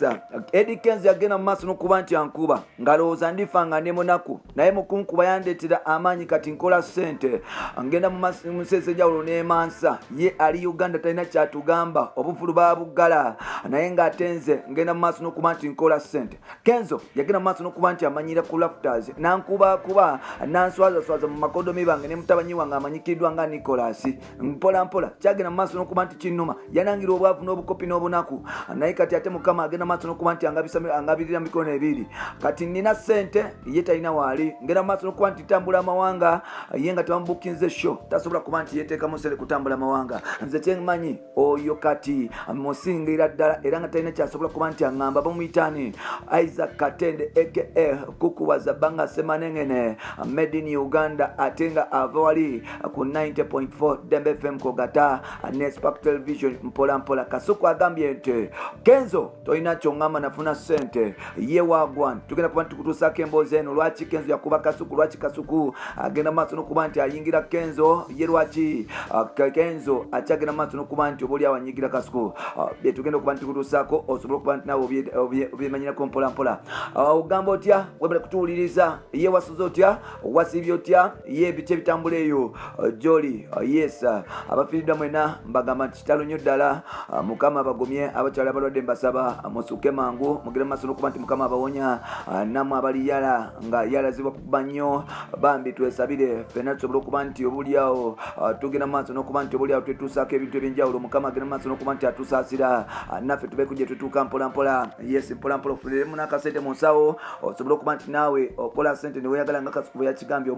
yes Eddy Kenzo yagenda mu maaso n'okuba nti ankuba ngalowooza ndifanga ne Munaku naye mukunkuba yandeetera amaanyi kati nkola ssente ngenda mu nseese enjawulo n'emansa ye ali Uganda talina kyatugamba obuvulu babuggala naye ng'atenze ngenda mu maaso n'okuba nti nkola ssente. Kenzo yagenda mu maaso n'okuba nti amanyira ku lafters nankubakuba nanswazaswaza mu makodomi bange ne mutabanyi wange amanyikiddwa nga Nicholas mpola mpola kyagenda mu maaso n'okuba nti kinnuma yanangira obwavu n'obukopi n'obunaku naye kati ate Mukama agenda mu maaso n'okuba nti angabirira mikono ebiri kati nina ssente ye talina waali ngenda mu maaso n'okuba nti tambula amawanga ye nga tebamubukinze show tasobola kuba nti yeteekamu sere kutambula amawanga nze kyemanyi oyo kati musingira ddala era nga talina kyasobola kuba nti aŋŋamba bamuyitani Isaac Katende aka kukuwaza banga semanengene made in Uganda ate nga ava wali ku 90.4 Dembe FM Kogata Nespark Television mpola mpola. Kasuku agambye nti Kenzo toyina kyongamba nafuna ssente ye wagwan tugenda kuba nti kutuusaako emboozi eno lwaki Kenzo yakuba Kasuku lwaki Kasuku agenda maaso n'okuba nti ayingira Kenzo ye lwaki Kenzo akyagenda maaso n'okuba nti oba oli awanyigira Kasuku tugenda okuba nti kutuusaako osobola okuba nti nawe obyemanyirako mpola mpola. Ogamba otya webale kutuwuliriza ye wasuze otya wasiibye otya ye biki ebitambula eyo Joli yes abafiiriddwa mwena mbagamba nti kitalo nnyo ddala Mukama abagumye abakyala abalwadde mbasaba musuke mangu mugire maaso n'okuba nti Mukama abawonya nammwe abali yala nga yalazibwa kuba nnyo bambi twesabire ffenna tusobole okuba nti obuliawo tugenda maaso n'okuba nti obuliawo twetuusaako ebintu ebyenjawulo Mukama agenda maaso n'okuba nti atusaasira naffe tubeeko gye tutuuka mpola mpola yes mpola mpola ofuliremu n'akasente mu nsawo osobole okuba nti naawe okola ssente ne weeyagala nga Kasuku bwe yakigambye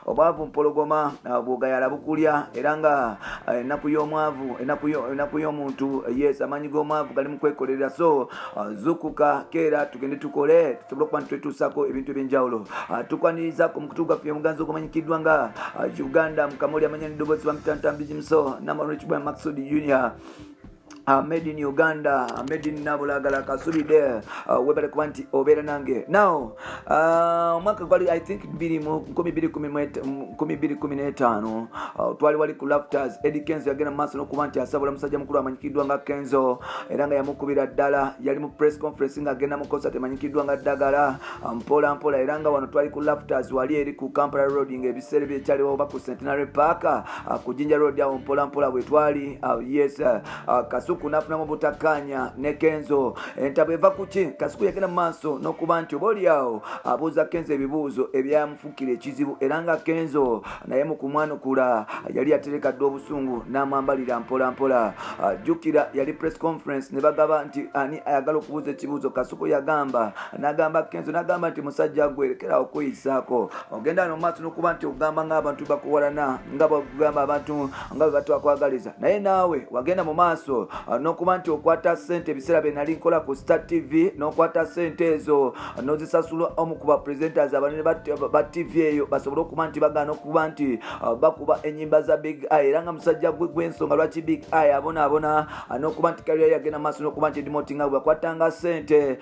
obwavu mpologoma bwogayala bukulya era nga ennaku y'omwavu ennaku y'omuntu yes amaanyi g'omwavu gali mu kwekolerera so zukuka keera tugende tukole tusobole okuba nti twetuusaako ebintu ebyenjawulo tukwanirizaako mu kutu gwaffe omuganzi ogumanyikiddwa nga Uganda Mukamooli amanya n'eddoboozi bamutantambizimuso namalwekibwa Maxud Junior made in Uganda made in Nabulagala Kasubide webale kuba nti obeera nange now omwaka gwali I think 2015 twali wali ku lafters Eddy Kenzo yagenda mu maaso n'okuba nti asabula musajja mukulu amanyikiddwa nga Kenzo era nga yamukubira ddala yali mu press conference nga agenda mu concert emanyikiddwa nga ddagala mpola mpola era nga wano twali ku lafters wali eri ku Kampala Road nga ebiseera byekyaliwo oba ku Centenary Park ku Jinja Road awo mpola mpola bwe twali yes Kasuku nafunamu butakanya ne Kenzo entabo eva kuki Kasuku yagenda mu maaso n'okuba nti oba oliawo abuuza Kenzo ebibuuzo ebyamufukira ekizibu era nga Kenzo naye mu kumwanukula yali yatereka dde obusungu n'amwambalira mpola mpola jjukira yali press conference ne bagamba nti ani ayagala okubuuza ekibuuzo Kasuku n'agamba Kenzo n'agamba nti musajja gwerekera okweyisaako ogenda no maaso n'okuba nti ogamba ng'abantu bakuwalana nga bagamba abantu nga bwe batwakwagaliza naye naawe wagenda mu maaso n'okuba nti okwata ssente ebiseera bye nali nkola ku Star TV n'okwata ssente ezo n'ozisasula omu ku bapresenters abanene ba TV eyo basobole okuba nti bagaana okuba nti bakuba ennyimba za Big Eye era nga musajja gw'ensonga lwaki Big Eye abonaabona n'okuba nti kaliya yagenda maaso n'okuba nti demotinga bwakwatanga ssente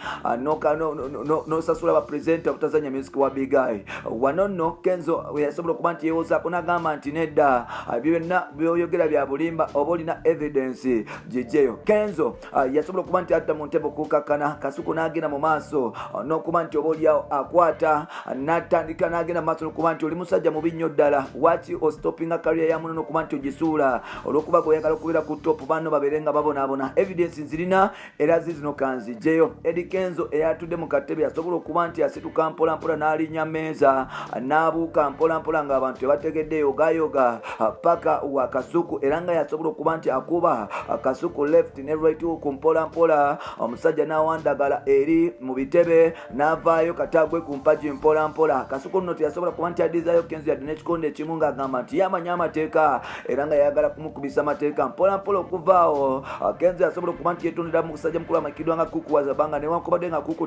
n'osasula abapresenta obutazanya music wa Big Eye wano nno Kenzo yasobola okuba nti yeewozaako n'agamba nti nedda byonna byoyogera bya bulimba oba olina evidence jejeyo Kenzo yasobola okuba nti atta mu ntebe okukakana Kasuku n'agenda mu maaso n'okuba nti oba oliawo akwata n'atandika n'agenda mu maaso n'okuba nti oli musajja mubi nnyo ddala waki ostopinga kariya yamuno n'okuba nti ogisuula olw'okuba gweoyagala okubeera ku top banno babeere nga babonaabona evidence nzirina era zizino kanzijeyo. Eddy Kenzo eyatudde mu katebe yasobola okuba nti asituka mpola mpola n'alinnya mmeeza n'abuuka mpola mpola ng'abantu tebategedde yogayoga paka wa Kasuku era nga yasobola okuba nti akuba Kasuku left ne right ku mpola mpola omusajja n'awandagala eri mu bitebe n'avaayo katagwe ku mpaji mpola mpola. Kasuku nno teyasobola kuba nti adizaayo Kenzo yadde n'ekikonde ekimu ng'agamba nti yamanya amateeka era nga yayagala kumukubisa amateeka mpola mpola okuvaawo Kenzo yasobola okuba nti yeetondera mu musajja mukulu amakiddwa nga kukuwaza banga newankubadde nga kuku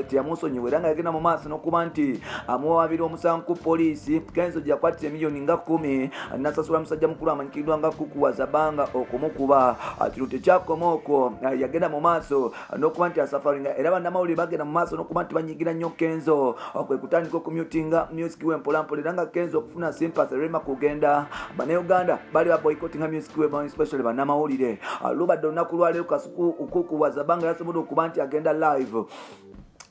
teyamusonyiwa era nga yagenda mu maaso n'okuba nti amuwabira omusango ku poliisi. Kenzo gyakwatira miliyoni nga 10 n'asasula musajja mukulu amanyikiddwa nga kukuwaza banga okumukuba ekintu tekyakoma okwo. Yagenda mu maaso n'okuba nti asafaringa era bannamawulire bagenda mu maaso n'okuba nti banyigira nnyo Kenzo kwe kutandika okumutinga music we mpolampola era nga Kenzo okufuna sympathy rema kugenda bannayuganda bali baboycottinga music we especially bannamawulire. Lubadde olunaku lwaleero Kasuku ukukuwaza banga yasobola okuba nti agenda live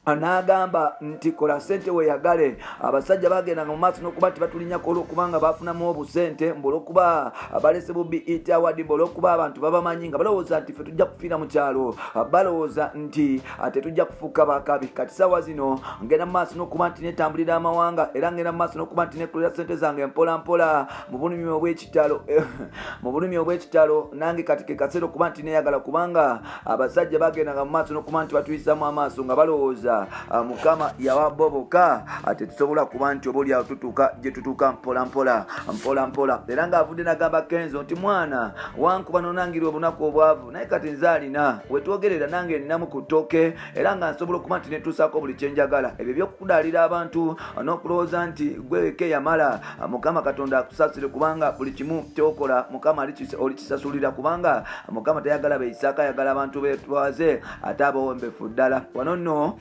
anagamba nti kola sente weyagale. Abasajja bagenda mu maaso n'okuba nti batulinyako olw'okubanga bafunamu obusente olw'okuba balese bu BET award olw'okuba abantu babamanyi nga balowooza nti ffe tujja kufiira mu kyalo, balowooza nti tetujja kufuuka bakabi. Kati saawa zino ngenda mu maaso n'okuba nti netambulira amawanga era ngenda mu maaso n'okuba nti nekolera sente zange mpola mpola mu bulumi obw'ekitalo mu bulumi obw'ekitalo. Nange kati ke kaseera okuba nti neyagala kubanga abasajja bagendanga mu maaso n'okuba nti batuyisamu amaaso nga balowooza Mukama yawaboboka ate tusobola kuba nti obuli awo tutuuka gye tutuuka mpola mpola. Era ng'avudde n'agamba Kenzo nti mwana Wankuba nonangirwa obunaku obwavu naye kati nze alina wetwogerera nange ninamu ku ttooke era nga nsobola okuba nti netuusaako buli kye njagala. Ebyo by'okudaalira abantu n'okulowooza nti gweweke yamala Mukama Katonda akusasire kubanga buli kimu kyokola Mukama olikisasulira kubanga Mukama tayagala beyisaaka ayagala abantu betwaze ate abawombefu ddala. Wano nno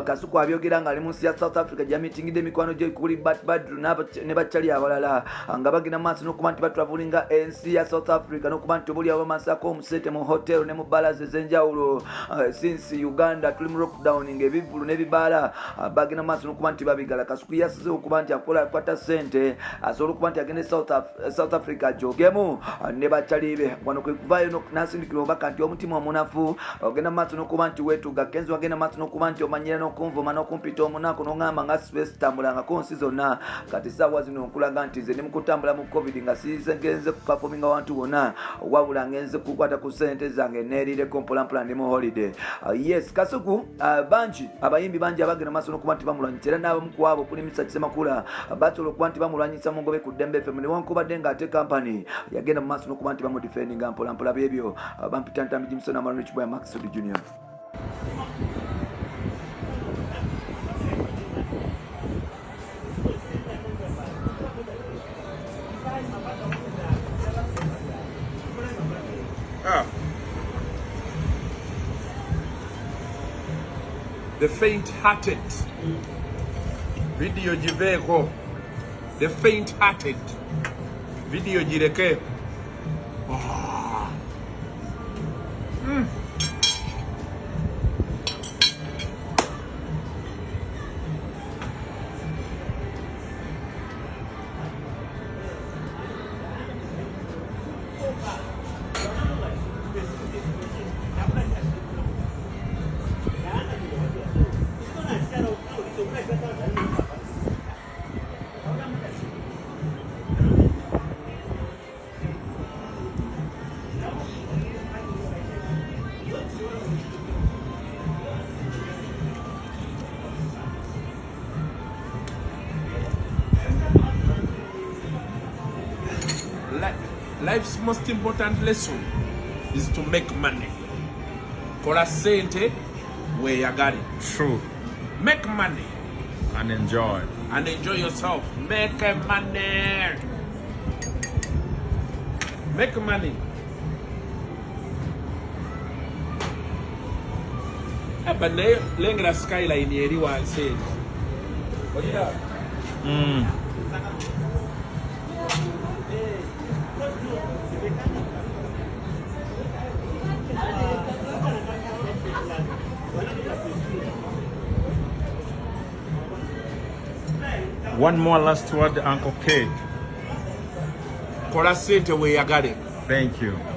Kasuku abyogera nga ali mu nsi ya South Africa gyamitingidde emikwano gye kuli Badru ne bakyali abalala nga bagenda maaso n'okuba nti batravelinga ensi ya South Africa n'okuba nti obuli abamasako omusente mu hotel ne mu balazi ez'enjawulo since Uganda tuli mu lockdown ng'ebivulu n'ebibaala bagenda maaso n'okuba nti babigala. Kasuku yasize okuba nti akwata sente asobola okuba nti agende South Africa jogemu ne bakyali be. Wano kwe kuvaayo n'asindikira obubaka nti omutima omunafu ogenda maaso n'okuba nti weetuga. Kenzo agenda maaso n'okuba nti omanyira n'okunvuma n'okumpita omunaku n'oŋŋamba nga space tambulangako nsi zonna. Kati saawa zino nkulaga nti nze ne mu kutambula mu covid nga ngenze ku performinga wantu bonna wabula ngenze kukwata ku sente zange neerireko mpolampola ndi mu holiday. Yes, Kasuku bangi abayimbi bangi abagenda maaso n'okuba nti bamulwanyisa era n'abamu ku abo kuli Mr. Kisemakula basobola okuba nti bamulwanyisa mu ngobe ku Dembe FM newankubadde ng'ate company yagenda mu maaso n'okuba nti bamudifendinga mpolampola. Byebyo bampita Ntambi Jimson Amaro Rich Boy Max Junior. The faint-hearted video jiveeko. The faint-hearted video jireke. Life's most important lesson is to make money. Kola sente weyagale. True. Make money And enjoy. and enjoy yourself. Make money. Make money. But lengera skyline eri wansi. One more last word, Uncle K. Kola sente weyagale. Thank you.